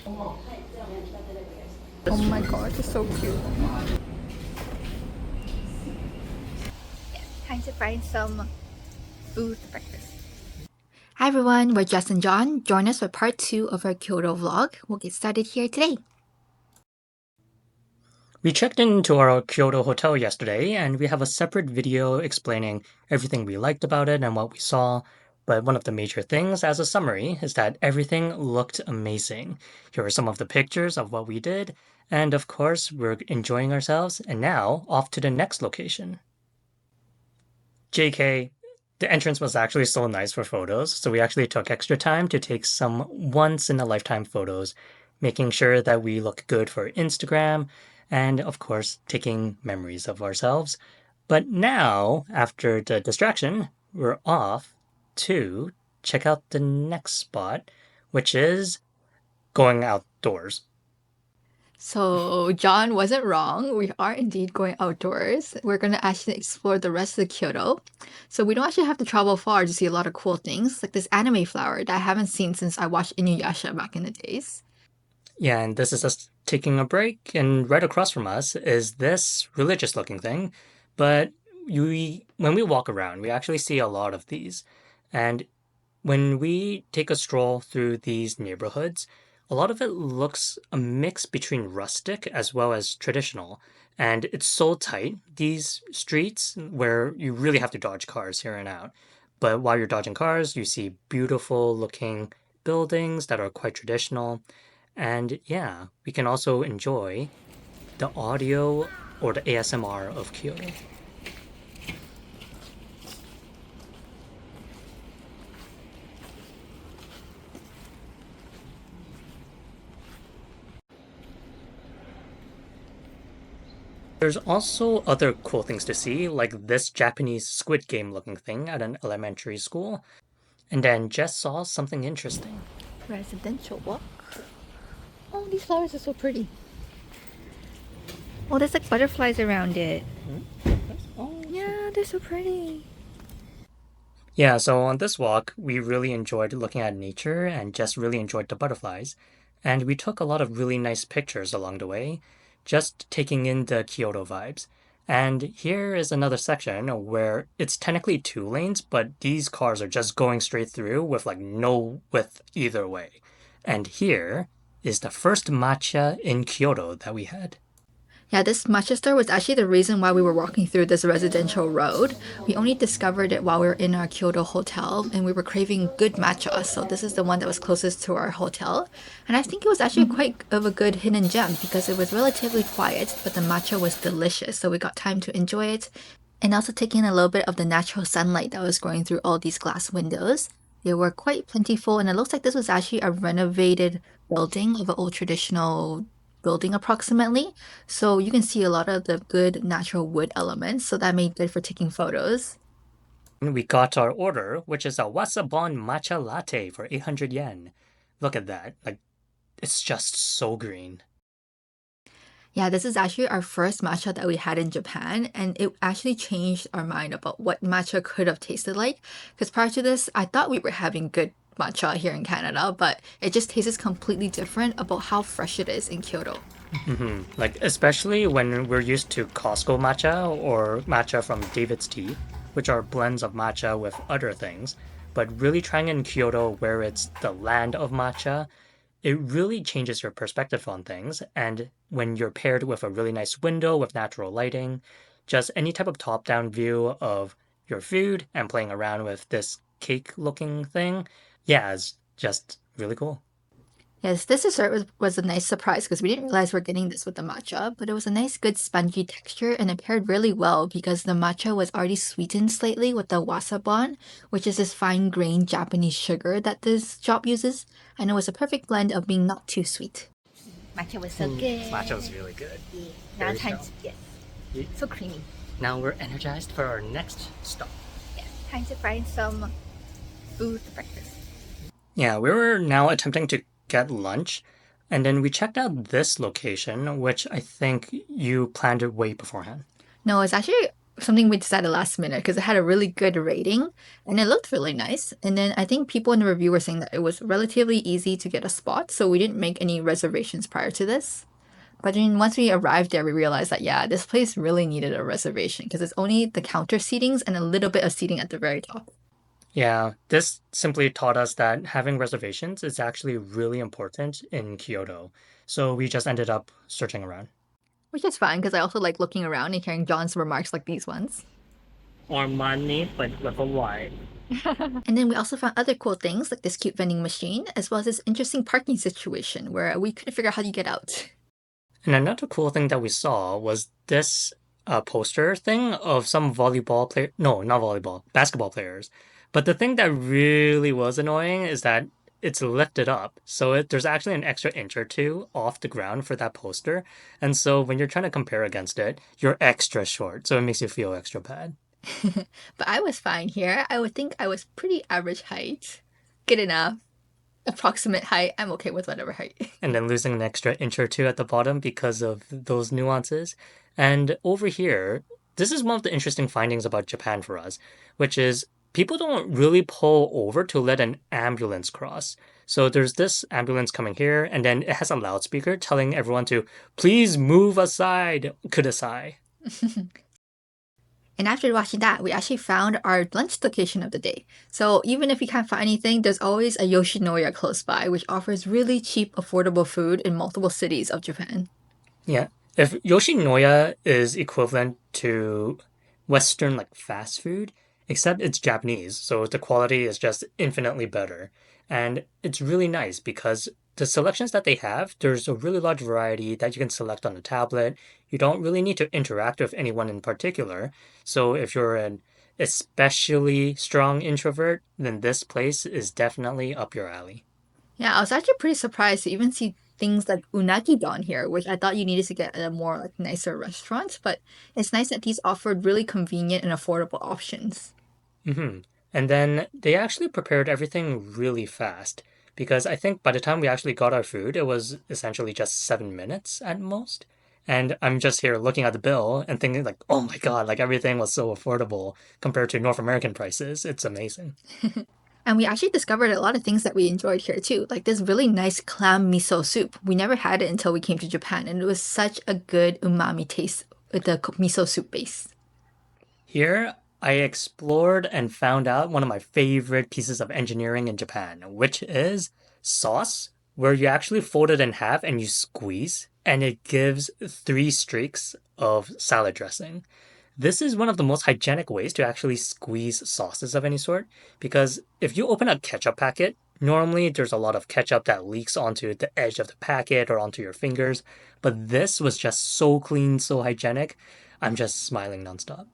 Oh my gosh, it's so cute. Time to find some food for breakfast. Hi everyone, we're Jess and John. Join us for part 2 of our Kyoto vlog. We'll get started here today. We checked into our Kyoto hotel yesterday, and we have a separate video explaining everything we liked about it and what we saw. But one of the major things, as a summary, is that everything looked amazing. Here are some of the pictures of what we did, and of course, we're enjoying ourselves, and now off to the next location. JK, the entrance was actually so nice for photos, so we actually took extra time to take some once-in-a-lifetime photos, making sure that we look good for Instagram, and of course, taking memories of ourselves. But now, after the distraction, we're off to check out the next spot, which is going outdoors. So John wasn't wrong. We are indeed going outdoors. We're going to actually explore the rest of Kyoto. So we don't actually have to travel far to see a lot of cool things, like this anime flower that I haven't seen since I watched Inuyasha back in the days. Yeah, and this is us taking a break, and right across from us is this religious looking thing. But when we walk around, we actually see a lot of these. And when we take a stroll through these neighborhoods, a lot of it looks a mix between rustic as well as traditional. And it's so tight, these streets, where you really have to dodge cars here and out. But while you're dodging cars, you see beautiful looking buildings that are quite traditional. And yeah, we can also enjoy the audio or the ASMR of Kyoto. There's also other cool things to see, like this Japanese Squid Game looking thing at an elementary school. And then Jess saw something interesting. Residential walk. Oh, these flowers are so pretty. Oh, there's like butterflies around it. Oh, Yeah, they're so pretty. yeah, so on this walk, we really enjoyed looking at nature and just really enjoyed the butterflies. And we took a lot of really nice pictures along the way, just taking in the Kyoto vibes. And here is another section where it's technically two lanes, but these cars are just going straight through with like no width either way. And here is the first matcha in Kyoto that we had. Yeah, this matcha store was actually the reason why we were walking through this residential road. We only discovered it while we were in our Kyoto hotel and we were craving good matcha. So this is the one that was closest to our hotel. And I think it was actually quite of a good hidden gem because it was relatively quiet, but the matcha was delicious. So we got time to enjoy it and also take in a little bit of the natural sunlight that was going through all these glass windows. They were quite plentiful and it looks like this was actually a renovated building of an old traditional building approximately. So you can see a lot of the good natural wood elements. So that made good for taking photos. And we got our order, which is a wasabon matcha latte for 800 yen. Look at that. Like, it's just so green. Yeah, this is actually our first matcha that we had in Japan, and it actually changed our mind about what matcha could have tasted like. Because prior to this, I thought we were having good matcha here in Canada, but it just tastes completely different about how fresh it is in Kyoto. Like, especially when we're used to Costco matcha or matcha from David's Tea, which are blends of matcha with other things. But really trying in Kyoto, where it's the land of matcha, it really changes your perspective on things. And when you're paired with a really nice window with natural lighting, just any type of top down view of your food and playing around with this cake looking thing, yeah, it's just really cool. Yes, this dessert was a nice surprise because we didn't realize we're getting this with the matcha, but it was a nice, good, spongy texture and it paired really well because the matcha was already sweetened slightly with the wasabon, which is this fine grained Japanese sugar that this shop uses, and it was a perfect blend of being not too sweet. Matcha was so good. Matcha was really good. Yeah. Now Very time strong. yes, Yeah. so creamy. Now we're energized for our next stop. Yeah, time to find some food for breakfast. Yeah, we were now attempting to get lunch, and then we checked out this location, which I think you planned it way beforehand. No, it's actually something we decided last minute because it had a really good rating and it looked really nice. And then I think people in the review were saying that it was relatively easy to get a spot, so we didn't make any reservations prior to this. But then once we arrived there, we realized that yeah, this place really needed a reservation because it's only the counter seatings and a little bit of seating at the very top. Yeah, this simply taught us that having reservations is actually really important in Kyoto. So we just ended up searching around. Which is fine because I also like looking around and hearing John's remarks like these ones. Or money, but with a Y. And then we also found other cool things like this cute vending machine, as well as this interesting parking situation where we couldn't figure out how to get out. And another cool thing that we saw was this poster thing of some volleyball player. No, not volleyball, basketball players. But the thing that really was annoying is that it's lifted up. So there's actually an extra inch or two off the ground for that poster. And so when you're trying to compare against it, you're extra short. So it makes you feel extra bad. But I was fine here. I would think I was pretty average height. Good enough. Approximate height. I'm okay with whatever height. And then losing an extra inch or two at the bottom because of those nuances. And over here, this is one of the interesting findings about Japan for us, which is people don't really pull over to let an ambulance cross. So there's this ambulance coming here, and then it has a loudspeaker telling everyone to please move aside, kudasai. And after watching that, we actually found our lunch location of the day. So even if we can't find anything, there's always a Yoshinoya close by, which offers really cheap, affordable food in multiple cities of Japan. Yeah. If Yoshinoya is equivalent to Western like fast food, except it's Japanese, so the quality is just infinitely better. And it's really nice because the selections that they have, there's a really large variety that you can select on a tablet. You don't really need to interact with anyone in particular. So if you're an especially strong introvert, then this place is definitely up your alley. Yeah, I was actually pretty surprised to even see things like unagi don here, which I thought you needed to get at a more like nicer restaurant, but it's nice that these offered really convenient and affordable options. Hmm. And then they actually prepared everything really fast because I think by the time we actually got our food, it was essentially just 7 minutes at most. And I'm just here looking at the bill and thinking like, oh my God, like everything was so affordable compared to North American prices. It's amazing. And we actually discovered a lot of things that we enjoyed here too, like this really nice clam miso soup. We never had it until we came to Japan, and it was such a good umami taste with the miso soup base. Here, I explored and found out one of my favorite pieces of engineering in Japan, which is sauce, where you actually fold it in half and you squeeze, and it gives three streaks of salad dressing. This is one of the most hygienic ways to actually squeeze sauces of any sort, because if you open a ketchup packet, normally there's a lot of ketchup that leaks onto the edge of the packet or onto your fingers, but this was just so clean, so hygienic. I'm just smiling nonstop.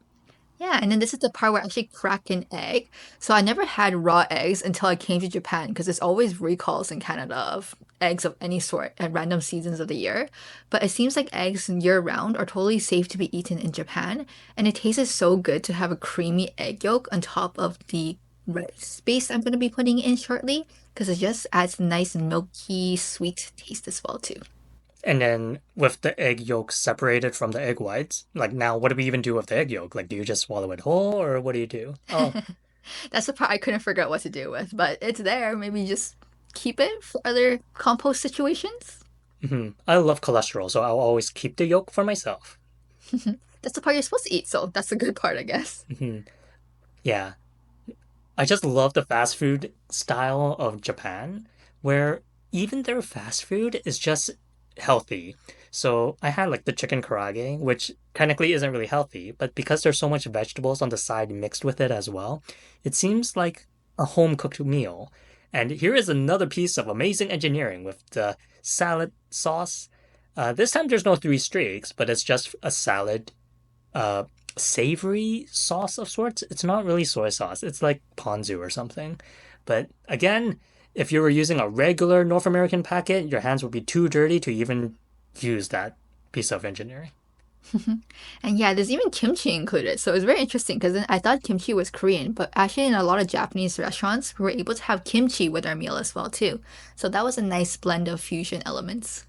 Yeah, and then this is the part where I actually crack an egg. So I never had raw eggs until I came to Japan because there's always recalls in Canada of eggs of any sort at random seasons of the year. But it seems like eggs year round are totally safe to be eaten in Japan, and it tastes so good to have a creamy egg yolk on top of the rice base I'm going to be putting in shortly because it just adds a nice milky sweet taste as well too. And then with the egg yolk separated from the egg whites, like now, what do we even do with the egg yolk? Like, do you just swallow it whole or what do you do? Oh, That's the part I couldn't figure out what to do with, but it's there. Maybe just keep it for other compost situations. I love cholesterol, so I'll always keep the yolk for myself. That's the part you're supposed to eat, so that's the good part, I guess. hmm Yeah, I just love the fast food style of Japan, where even their fast food is just healthy. So I had like the chicken karaage, which technically isn't really healthy, but because there's so much vegetables on the side mixed with it as well, it seems like a home cooked meal. And here is another piece of amazing engineering with the salad sauce. This time there's no three streaks, but it's just a salad uh savory sauce of sorts. It's not really soy sauce. It's like ponzu or something. But again, if you were using a regular North American packet, your hands would be too dirty to even use that piece of engineering. And yeah, there's even kimchi included, so it's very interesting because I thought kimchi was Korean, but actually in a lot of Japanese restaurants, we were able to have kimchi with our meal as well too. So that was a nice blend of fusion elements.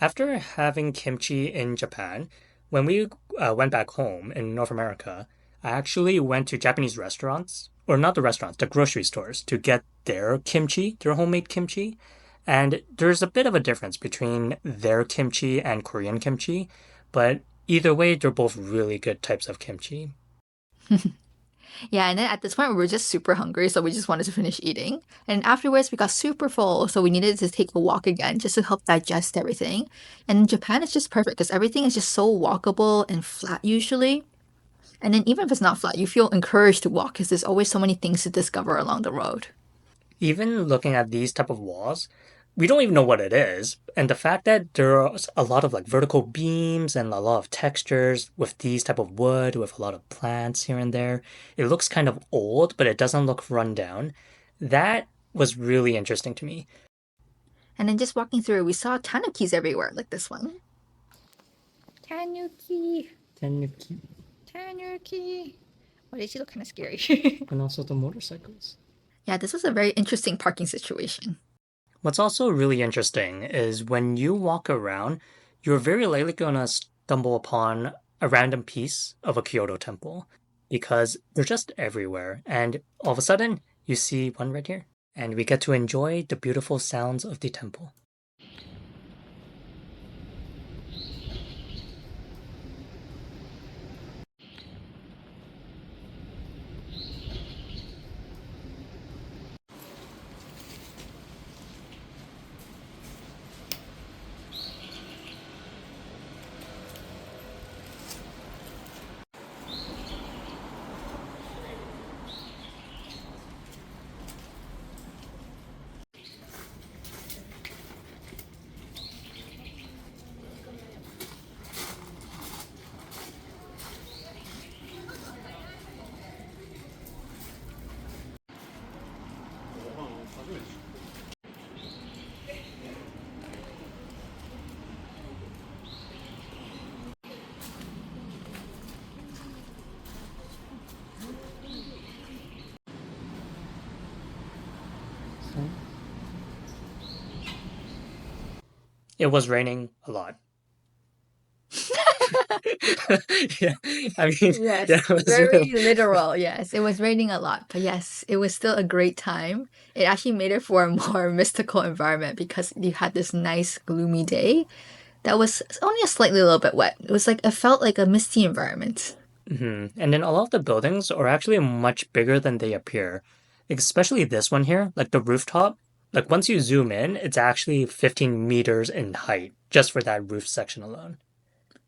After having kimchi in Japan, When we went back home in North America, I actually went to Japanese restaurants, or not the restaurants, the grocery stores to get their kimchi, their homemade kimchi. And there's a bit of a difference between their kimchi and Korean kimchi, but either way, they're both really good types of kimchi. Yeah, and then at this point we were just super hungry, so we just wanted to finish eating. And afterwards we got super full, so we needed to take a walk again just to help digest everything. And in Japan it's just perfect because everything is just so walkable and flat usually. And then even if it's not flat, you feel encouraged to walk because there's always so many things to discover along the road. Even looking at these type of walls, we don't even know what it is. And the fact that there are a lot of like vertical beams and a lot of textures with these type of wood, with a lot of plants here and there, it looks kind of old, but it doesn't look run down. That was really interesting to me. And then just walking through, we saw tanukis everywhere, like this one. Tanuki, Tenuki. tanuki. Why did she look kind of scary? And also the motorcycles. Yeah, this was a very interesting parking situation. What's also really interesting is when you walk around, you're very likely going to stumble upon a random piece of a Kyoto temple because they're just everywhere. And all of a sudden, you see one right here, and we get to enjoy the beautiful sounds of the temple. It was raining a lot. Yeah, I mean, Yes, that was very really. literal. Yes, it was raining a lot, but yes, it was still a great time. It actually made it for a more mystical environment because you had this nice gloomy day that was only a slightly little bit wet. It was like it felt like a misty environment. And then a lot of the buildings are actually much bigger than they appear, especially this one here, like the rooftop. Like once you zoom in, it's actually 15 meters in height just for that roof section alone.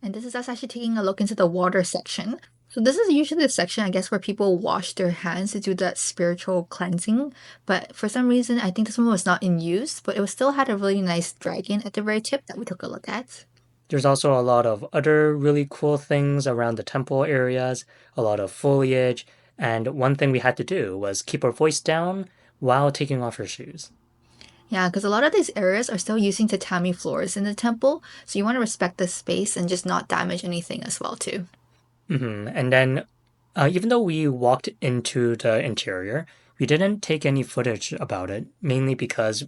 And this is us actually taking a look into the water section. So this is usually the section, I guess, where people wash their hands to do that spiritual cleansing. But for some reason, I think this one was not in use, but it was still had a really nice dragon at the very tip that we took a look at. There's also a lot of other really cool things around the temple areas, a lot of foliage, and one thing we had to do was keep our voice down while taking off our shoes. Yeah, because a lot of these areas are still using tatami floors in the temple, so you want to respect the space and just not damage anything as well too. And then, even though we walked into the interior, we didn't take any footage about it, mainly because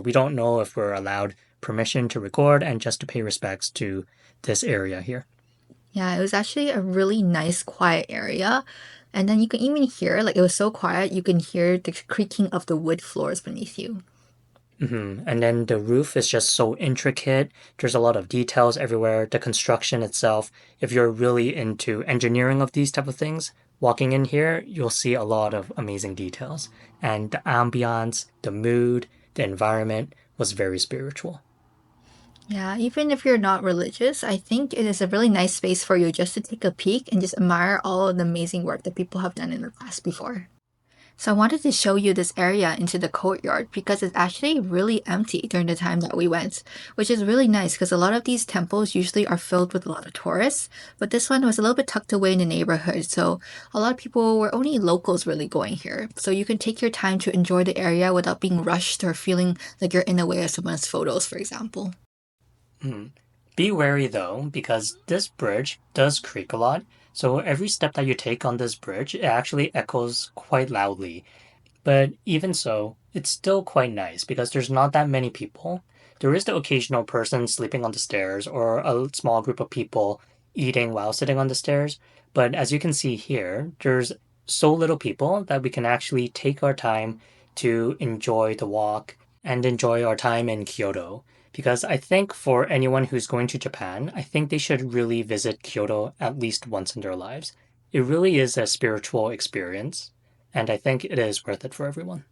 we don't know if we're allowed permission to record and just to pay respects to this area here. Yeah, it was actually a really nice, quiet area. And then you can even hear, like, it was so quiet, you can hear the creaking of the wood floors beneath you. And then the roof is just so intricate. There's a lot of details everywhere. The construction itself, if you're really into engineering of these type of things, walking in here, you'll see a lot of amazing details. And the ambiance, the mood, the environment was very spiritual. Yeah, even if you're not religious, I think it is a really nice space for you just to take a peek and just admire all of the amazing work that people have done in the past before. So I wanted to show you this area into the courtyard because it's actually really empty during the time that we went, which is really nice because a lot of these temples usually are filled with a lot of tourists, but this one was a little bit tucked away in the neighborhood, so a lot of people were only locals really going here. So you can take your time to enjoy the area without being rushed or feeling like you're in the way of someone's photos, for example. Hmm. Be wary though, because this bridge does creak a lot. So every step that you take on this bridge, it actually echoes quite loudly. But even so, it's still quite nice because there's not that many people. There is the occasional person sleeping on the stairs or a small group of people eating while sitting on the stairs. But as you can see here, there's so little people that we can actually take our time to enjoy the walk and enjoy our time in Kyoto. Because I think for anyone who's going to Japan, I think they should really visit Kyoto at least once in their lives. It really is a spiritual experience, and I think it is worth it for everyone.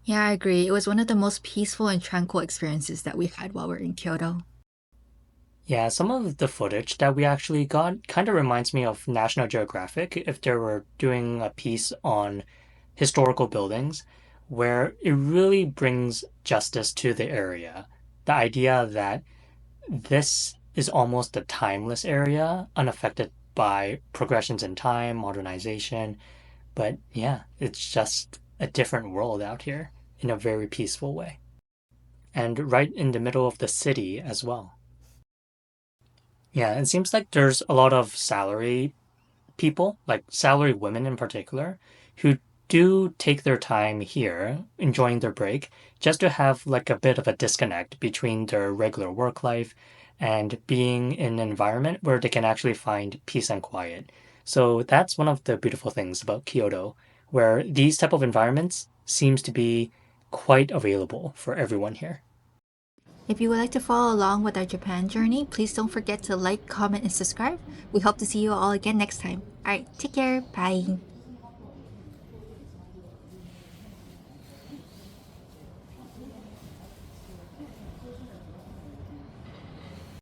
Yeah, I agree. It was one of the most peaceful and tranquil experiences that we had while we are in Kyoto. Yeah, some of the footage that we actually got kind of reminds me of National Geographic if they were doing a piece on historical buildings, where it really brings justice to the area. The idea that this is almost a timeless area, unaffected by progressions in time, modernization. But yeah, it's just a different world out here in a very peaceful way. And right in the middle of the city as well. Yeah, it seems like there's a lot of salary people, like salary women in particular, who do take their time here, enjoying their break, just to have like a bit of a disconnect between their regular work life and being in an environment where they can actually find peace and quiet. So that's one of the beautiful things about Kyoto, where these type of environments seems to be quite available for everyone here. If you would like to follow along with our Japan journey, please don't forget to like, comment, and subscribe. We hope to see you all again next time. Alright, take care. Bye.